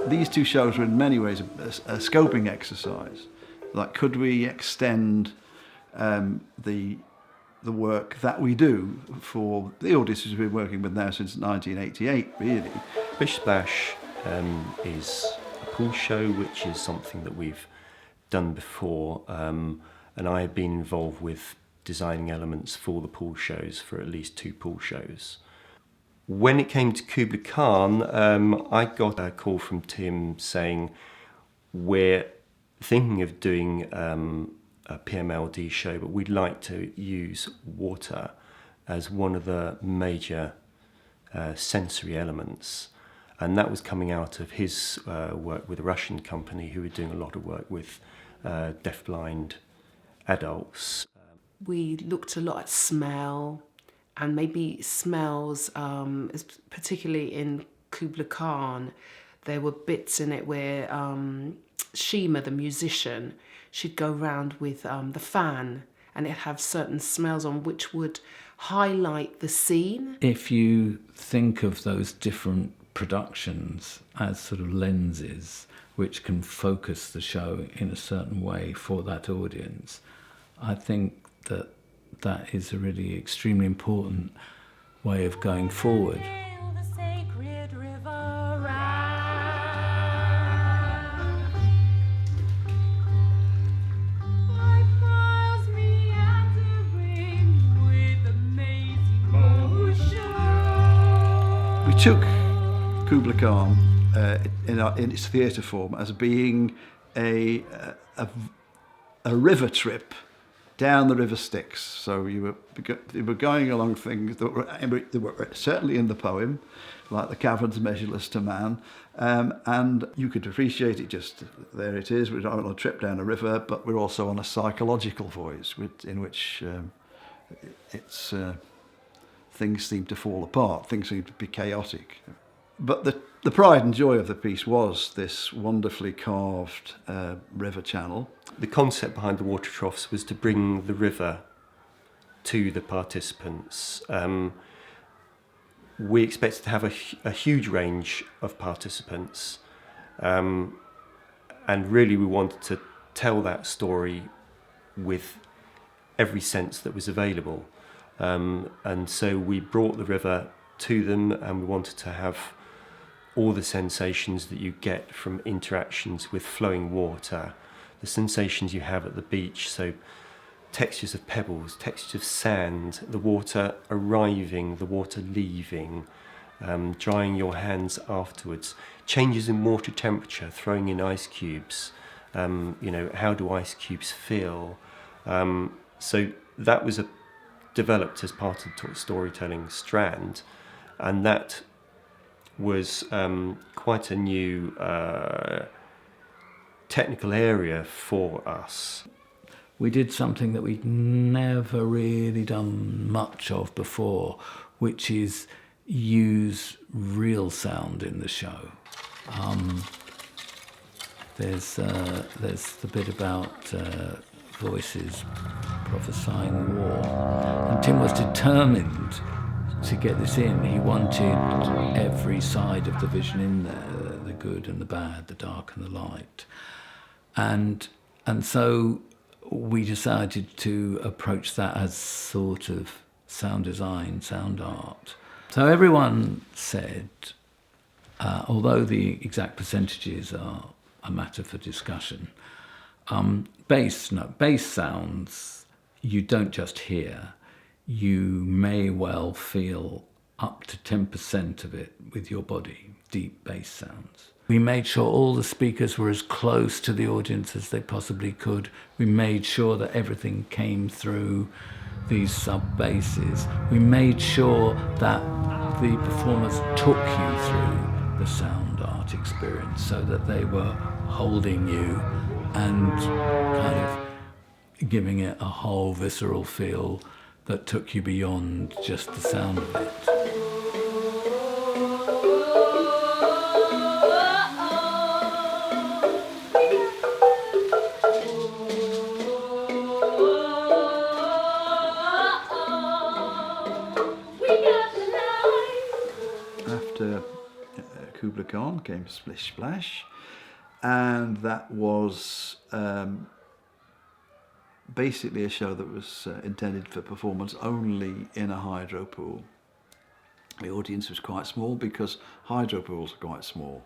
these two shows were in many ways a scoping exercise. Like, could we extend the work that we do for the audiences we've been working with now since 1988, really? Splish is a pool show, which is something that we've done before, and I have been involved with designing elements for the pool shows for at least 2 pool shows. When it came to Kubla Khan, I got a call from Tim saying, we're thinking of doing a PMLD show, but we'd like to use water as one of the major sensory elements. And that was coming out of his work with a Russian company who were doing a lot of work with deafblind adults. We looked a lot at smell, and maybe smells, particularly in Kubla Khan, there were bits in it where Shima, the musician, she'd go around with the fan, and it'd have certain smells on which would highlight the scene. If you think of those different productions as sort of lenses which can focus the show in a certain way for that audience, I think that is a really extremely important way of going forward. We took Kubla Khan in its theatre form as being a river trip down the River Styx. So you were going along things that were certainly in the poem, like the caverns measureless to man, and you could appreciate it just, there it is, we're on a trip down a river, but we're also on a psychological voyage in which things seem to fall apart, things seem to be chaotic. But the pride and joy of the piece was this wonderfully carved river channel. The concept behind the water troughs was to bring the river to the participants. We expected to have a huge range of participants, and really we wanted to tell that story with every sense that was available. And so we brought the river to them, and we wanted to have all the sensations that you get from interactions with flowing water, the sensations you have at the beach, so textures of pebbles, textures of sand, the water arriving, the water leaving, drying your hands afterwards, changes in water temperature, throwing in ice cubes, how do ice cubes feel? So that was developed as part of the storytelling strand, and that was quite a new technical area for us. We did something that we'd never really done much of before, which is use real sound in the show. There's the bit about voices prophesying war, and Tim was determined to get this in. He wanted every side of the vision in there, the good and the bad, the dark and the light. And so we decided to approach that as sort of sound design, sound art. So everyone said, although the exact percentages are a matter for discussion, bass sounds you don't just hear, you may well feel up to 10% of it with your body, deep bass sounds. We made sure all the speakers were as close to the audience as they possibly could. We made sure that everything came through these sub-basses. We made sure that the performers took you through the sound art experience so that they were holding you and kind of giving it a whole visceral feel that took you beyond just the sound of it. Kubla Khan came Splish, Splash, and that was basically a show that was intended for performance only in a hydro pool. The audience was quite small because hydro pools are quite small.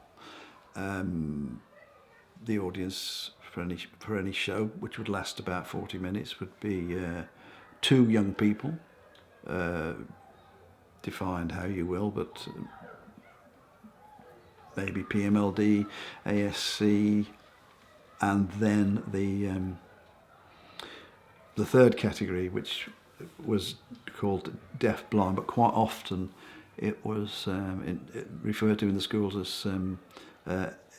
The audience for any show, which would last about 40 minutes, would be 2 young people, defined how you will, but maybe PMLD, ASC, and then the third category, which was called deaf blind, but quite often it was referred to in the schools as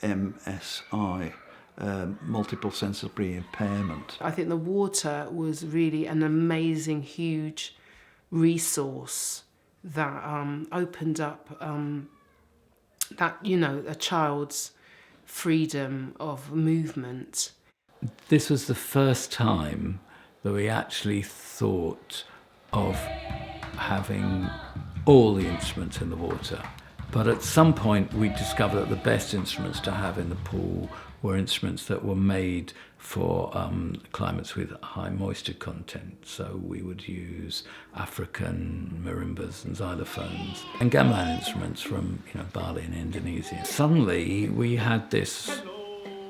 MSI, multiple sensory impairment. I think the water was really an amazing, huge resource that opened up that, you know, a child's freedom of movement. This was the first time that we actually thought of having all the instruments in the water. But at some point we discovered that the best instruments to have in the pool were instruments that were made for climates with high moisture content. So we would use African marimbas and xylophones and gamelan instruments from, you know, Bali and Indonesia. Suddenly we had this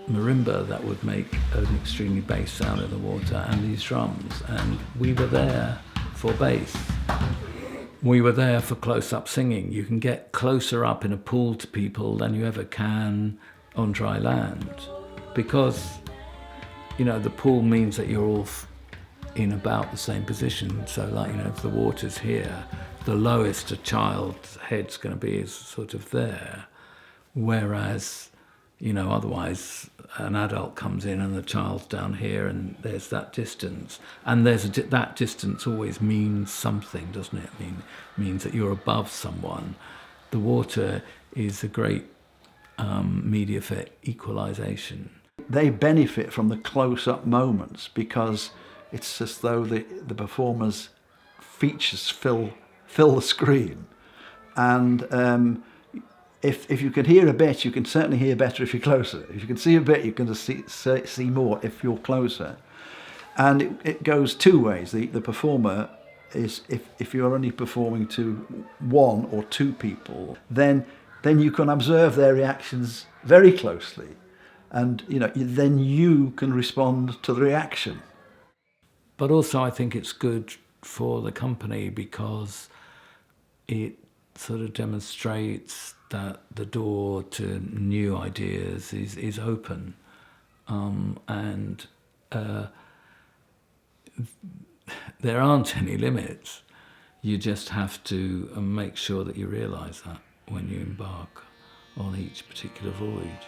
marimba that would make an extremely bass sound in the water, and these drums, and we were there for bass. We were there for close-up singing. You can get closer up in a pool to people than you ever can on dry land, because, you know, the pool means that you're all in about the same position. So, like, you know, if the water's here, the lowest a child's head's going to be is sort of there, whereas, you know, otherwise an adult comes in and the child's down here, and there's that distance. And that distance always means something, doesn't it? Means that you're above someone. The water is a great media for equalisation. They benefit from the close-up moments because it's as though the performer's features fill the screen. And if you can hear a bit, you can certainly hear better if you're closer. If you can see a bit, you can just see more if you're closer. And it goes 2 ways. The performer is, if you're only performing to 1 or 2 people, then you can observe their reactions very closely, and, you know, then you can respond to the reaction. But also I think it's good for the company because it sort of demonstrates that the door to new ideas is open, and there aren't any limits. You just have to make sure that you realise that when you embark on each particular voyage.